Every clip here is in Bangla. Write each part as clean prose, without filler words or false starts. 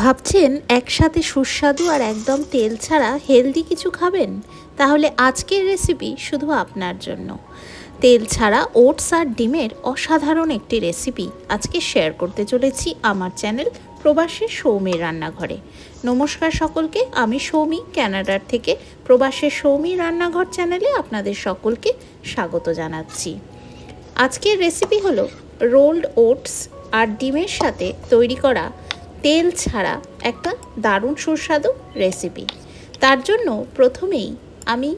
ভাবছেন একসাথে সুস্বাদু আর একদম তেল ছাড়া হেলদি কিছু খাবেন? তাহলে আজকের রেসিপি শুধু আপনার জন্য। তেল ছাড়া ওটস আর ডিমের অসাধারণ একটি রেসিপি আজকে শেয়ার করতে চলেছি আমার চ্যানেল প্রবাসী সৌমির রান্নাঘরে। নমস্কার সকলকে, আমি সৌমি কানাডার থেকে প্রবাসী সৌমির রান্নাঘর চ্যানেলে আপনাদের সকলকে স্বাগত জানাচ্ছি। আজকের রেসিপি হলো রোলড ওটস আর ডিমের সাথে তৈরি করা তেল ছাড়া একটা দারুণ সুস্বাদু রেসিপি। তার জন্য প্রথমেই আমি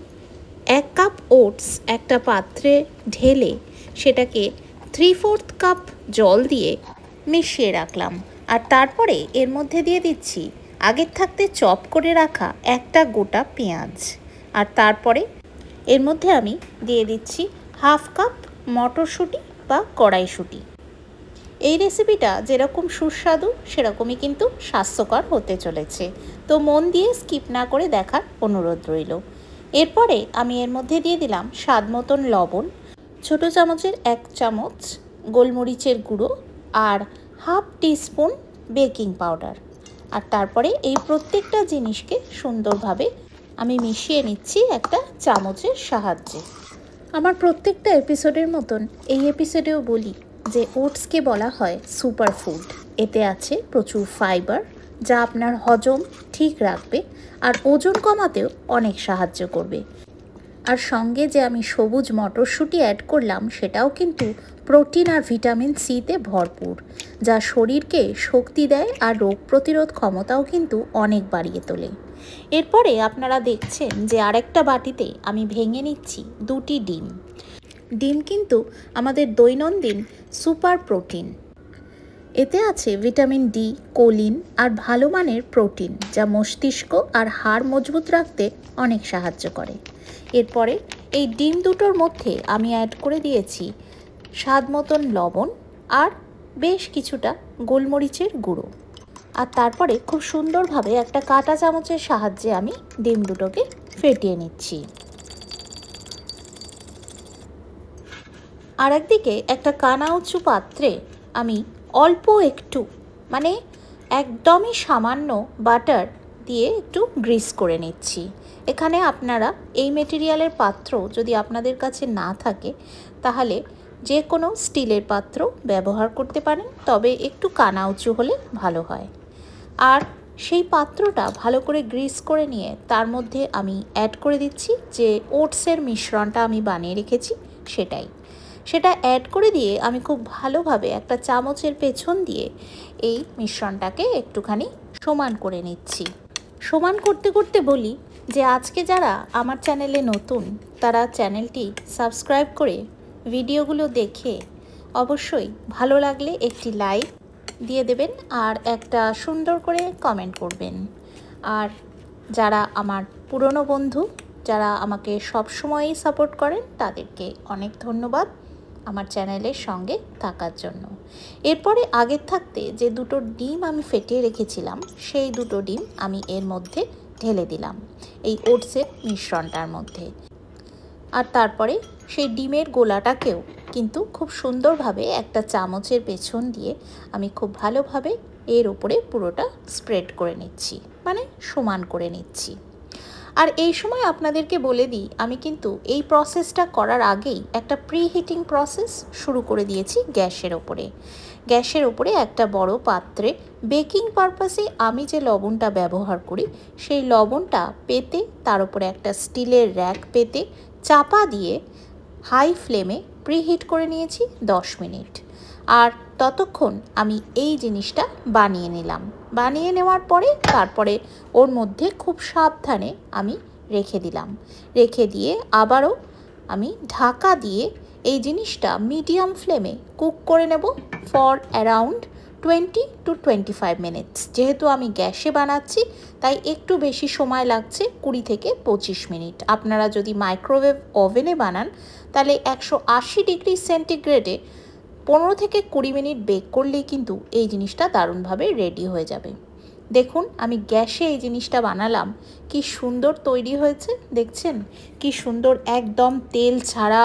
1 কাপ ওটস একটা পাত্রে ঢেলে সেটাকে 3/4 কাপ জল দিয়ে মিশিয়ে রাখলাম। আর তারপরে এর মধ্যে দিয়ে দিচ্ছি আগের থাকতে চপ করে রাখা একটা গোটা পেঁয়াজ। আর তারপরে এর মধ্যে আমি দিয়ে দিচ্ছি 1/2 কাপ মটরশুঁটি বা কড়াইশুঁটি। এই রেসিপিটা যেরকম সুস্বাদু সেরকমই কিন্তু স্বাস্থ্যকর হতে চলেছে, তো মন দিয়ে স্কিপ না করে দেখার অনুরোধ রইল। এরপরে আমি এর মধ্যে দিয়ে দিলাম স্বাদ মতন লবণ, ছোটো চামচের 1 চামচ গোলমরিচের গুঁড়ো আর 1/2 টিস্পুন বেকিং পাউডার। আর তারপরে এই প্রত্যেকটা জিনিসকে সুন্দরভাবে আমি মিশিয়ে নিচ্ছি একটা চামচের সাহায্যে। আমার প্রত্যেকটা এপিসোডের মতন এই এপিসোডেও বলি যে ওটসকে বলা হয় সুপার ফুড। এতে আছে প্রচুর ফাইবার, যা আপনার হজম ঠিক রাখবে আর ওজন কমাতেও অনেক সাহায্য করবে। আর সঙ্গে যে আমি সবুজ মটরশুঁটি অ্যাড করলাম সেটাও কিন্তু প্রোটিন আর ভিটামিন সিতে ভরপুর, যা শরীরকে শক্তি দেয় আর রোগ প্রতিরোধ ক্ষমতাও কিন্তু অনেক বাড়িয়ে তোলে। এরপরে আপনারা দেখছেন যে আরেকটা বাটিতে আমি ভেঙে নিচ্ছি 2টি ডিম। ডিম কিন্তু আমাদের দৈনন্দিন সুপার প্রোটিন। এতে আছে ভিটামিন ডি, কোলিন আর ভালো মানের প্রোটিন, যা মস্তিষ্ক আর হাড় মজবুত রাখতে অনেক সাহায্য করে। এরপরে এই ডিম দুটোর মধ্যে আমি অ্যাড করে দিয়েছি স্বাদ মতন লবণ আর বেশ কিছুটা গোলমরিচের গুঁড়ো। আর তারপরে খুব সুন্দরভাবে একটা কাঁটা চামচের সাহায্যে আমি ডিম দুটোকে ফেটিয়ে নিচ্ছি। আর একদিকে একটা কানা উঁচু পাত্রে আমি অল্প একটু মানে একদমই সামান্য বাটার দিয়ে একটু গ্রিস করে নিচ্ছি। এখানে আপনারা এই মেটেরিয়ালের পাত্র যদি আপনাদের কাছে না থাকে তাহলে যে কোনো স্টিলের পাত্র ব্যবহার করতে পারেন, তবে একটু কানা উঁচু হলে ভালো হয়। আর সেই পাত্রটা ভালো করে গ্রিস করে নিয়ে তার মধ্যে আমি অ্যাড করে দিচ্ছি যে ওটসের মিশ্রণটা আমি বানিয়ে রেখেছি সেটা অ্যাড করে দিয়ে আমি খুব ভালোভাবে একটা চামচের পেছন দিয়ে এই মিশ্রণটাকে একটুখানি সমান করে নিচ্ছি। সমান করতে করতে বলি যে আজকে যারা আমার চ্যানেলে নতুন তারা চ্যানেলটি সাবস্ক্রাইব করে ভিডিওগুলো দেখে অবশ্যই ভালো লাগলে একটি লাইক দিয়ে দেবেন আর একটা সুন্দর করে কমেন্ট করবেন। আর যারা আমার পুরনো বন্ধু, যারা আমাকে সবসময়ই সাপোর্ট করেন, তাদেরকে অনেক ধন্যবাদ আমার চ্যানেলের সঙ্গে থাকার জন্য। এরপরে আগের থাকতে যে 2টো ডিম আমি ফেটিয়ে রেখেছিলাম সেই 2টো ডিম আমি এর মধ্যে ঢেলে দিলাম এই ওটসের মিশ্রণটার মধ্যে। আর তারপরে সেই ডিমের গোলাটাকেও কিন্তু খুব সুন্দরভাবে একটা চামচের পেছন দিয়ে আমি খুব ভালোভাবে এর উপরে পুরোটা স্প্রেড করে নিচ্ছি, মানে সমান করে নিচ্ছি। আর এই সময় আপনাদেরকে বলে দিই, আমি কিন্তু এই প্রসেসটা করার আগেই একটা প্রিহিটিং প্রসেস শুরু করে দিয়েছি গ্যাসের ওপরে একটা বড় পাত্রে বেকিং পারপাসে আমি যে লবণটা ব্যবহার করি সেই লবণটা পেতে তার উপরে একটা স্টিলের র্যাক পেতে চাপা দিয়ে হাই ফ্লেমে প্রিহিট করে নিয়েছি 10 মিনিট। আর ততক্ষণ আমি এই জিনিসটা বানিয়ে নেওয়ার পরে তারপরে ওর মধ্যে খুব সাবধানে আমি রেখে দিয়ে আবারও আমি ঢাকা দিয়ে এই জিনিসটা মিডিয়াম ফ্লেমে কুক করে নেব ফর অ্যারাউন্ড 20 to 25 মিনিটস। যেহেতু আমি গ্যাসে বানাচ্ছি তাই একটু বেশি সময় লাগছে, 20 থেকে 25 মিনিট। আপনারা যদি মাইক্রোওয়েভ ওভেনে বানান তাহলে 180 ডিগ্রি সেন্টিগ্রেডে 15 থেকে 20 মিনিট বেক করলেই কিন্তু এই জিনিসটা দারুণভাবে রেডি হয়ে যাবে। দেখুন আমি গ্যাসে এই জিনিসটা বানালাম, কি সুন্দর তৈরি হয়েছে দেখছেন, কি সুন্দর, একদম তেল ছাড়া,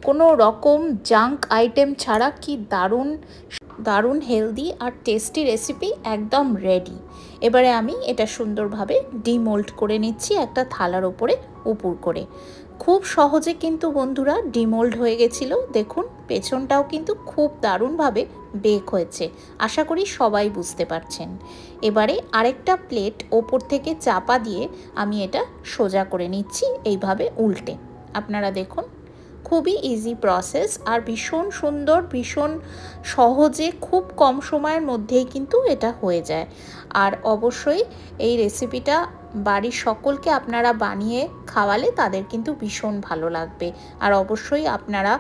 কোনো রকম জাঙ্ক আইটেম ছাড়া কি দারুণ দারুণ হেলদি আর টেস্টি রেসিপি একদম রেডি। এবারে আমি এটা সুন্দরভাবে ডিমোল্ড করে নিচ্ছি একটা থালার ওপরে উপর করে। খুব সহজে কিন্তু বন্ধুরা ডিমোল্ড হয়ে গেছিলো। দেখুন পেছনটাও কিন্তু খুব দারুণভাবে বেক হয়েছে, আশা করি সবাই বুঝতে পারছেন। এবারে আরেকটা প্লেট ওপর থেকে চাপা দিয়ে আমি এটা সোজা করে নিচ্ছি এইভাবে উল্টে। আপনারা দেখুন খুবই ইজি প্রসেস আর ভীষণ সুন্দর, ভীষণ সহজে খুব কম সময়ের মধ্যেই কিন্তু এটা হয়ে যায়। আর অবশ্যই এই রেসিপিটা বাড়ির সকলকে আপনারা বানিয়ে খাওয়ালে তাদের কিন্তু ভীষণ ভালো লাগবে। আর অবশ্যই আপনারা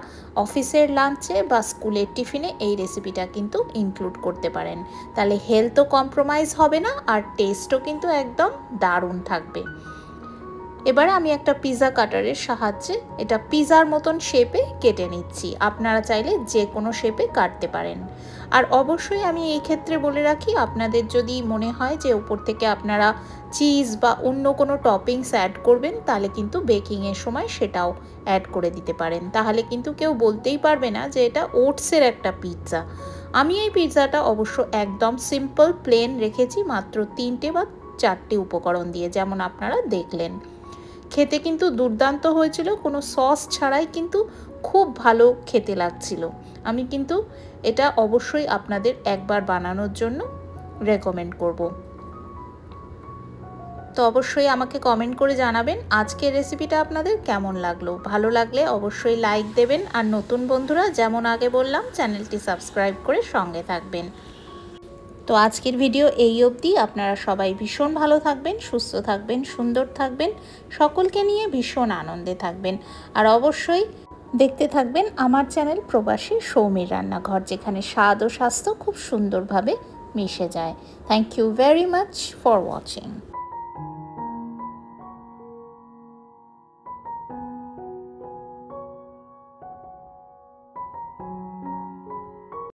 অফিসের লাঞ্চে বা স্কুলের টিফিনে এই রেসিপিটা কিন্তু ইনক্লুড করতে পারেন, তাহলে হেলথও কম্প্রোমাইজ হবে না আর টেস্টও কিন্তু একদম দারুণ থাকবে। এবারে আমি একটা পিৎজা কাটারের সাহায্যে এটা পিৎজার মতন শেপে কেটে নিচ্ছি। আপনারা চাইলে যে কোনো শেপে কাটতে পারেন। আর অবশ্যই আমি এই ক্ষেত্রে বলে রাখি, আপনাদের যদি মনে হয় যে উপর থেকে আপনারা চিজ বা অন্য কোনো টপিংস অ্যাড করবেন, তাহলে কিন্তু বেকিংয়ের সময় সেটাও অ্যাড করে দিতে পারেন। তাহলে কিন্তু কেউ বলতেই পারবে না যে এটা ওটসের একটা পিৎজা। আমি এই পিৎজাটা অবশ্য একদম সিম্পল প্লেন রেখেছি, মাত্র 3টে বা 4টে উপকরণ দিয়ে, যেমন আপনারা দেখলেন। খেতে কিন্তু দুর্দান্ত হয়েছিল, কোনো সস ছাড়াই কিন্তু খুব ভালো খেতে লাগছিল। আমি কিন্তু এটা অবশ্যই আপনাদের একবার বানানোর জন্য রেকমেন্ড করব। তো অবশ্যই আমাকে কমেন্ট করে জানাবেন আজকের রেসিপিটা আপনাদের কেমন লাগলো। ভালো লাগলে অবশ্যই লাইক দেবেন, আর নতুন বন্ধুরা যেমন আগে বললাম চ্যানেলটি সাবস্ক্রাইব করে সঙ্গে থাকবেন। তো আজকের ভিডিও এই অবধি। আপনারা সবাই ভীষণ ভালো থাকবেন, সুস্থ থাকবেন, সুন্দর থাকবেন, সকলকে নিয়ে ভীষণ আনন্দে থাকবেন। আর অবশ্যই দেখতে থাকবেন আমার চ্যানেল প্রবাসী সৌমির রান্নাঘর, যেখানে স্বাদ ও স্বাস্থ্য খুব সুন্দরভাবে মিশে যায়। Thank you very much for watching.